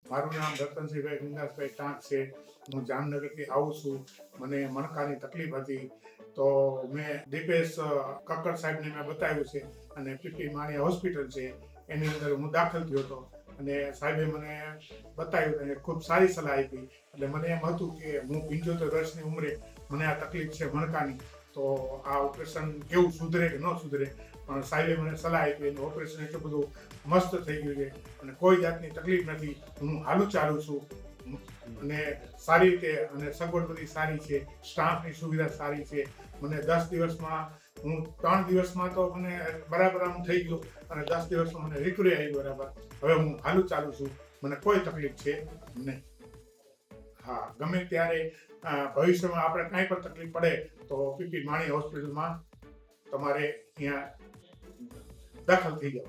મારું નામ રતનસિંહભાઈ ગંગાસભાઈ ટાંક છે. હું જામનગરથી આવું છું. મને મણકાની તકલીફ હતી તો મેં દીપેશ કક્કર સાહેબને મેં બતાવ્યું છે અને પીપી માણી હોસ્પિટલ છે એની અંદર હું દાખલ થયો હતો અને સાહેબે મને બતાવ્યું અને ખૂબ સારી સલાહ આપી. એટલે મને એમ હતું કે હું 75 વર્ષની ઉંમરે મને આ તકલીફ છે મણકાની, તો આ ઓપરેશન કેવું સુધરે કે ન સુધરે, પણ સાહેબે મને સલાહ આપી અને ઓપરેશન એટલું બધું મસ્ત થઈ ગયું છે અને કોઈ જાતની તકલીફ નથી. હું હાલું ચાલું છું અને સારી રીતે, અને સગવડ બધી સારી છે, સ્ટાફની સુવિધા સારી છે. મને 10 દિવસમાં, હું 3 દિવસમાં તો મને બરાબર આમ થઈ ગયું અને 10 દિવસમાં મને રિકવરી આવી બરાબર. હવે હું હાલું ચાલું છું, મને કોઈ તકલીફ છે નહીં. હા, ગમે ત્યારે ભવિષ્યમાં આપણે કાંઈ પણ તકલીફ પડે તો પીપી માણી હોસ્પિટલમાં તમારે ત્યાં દાખલ થઈ જાઓ.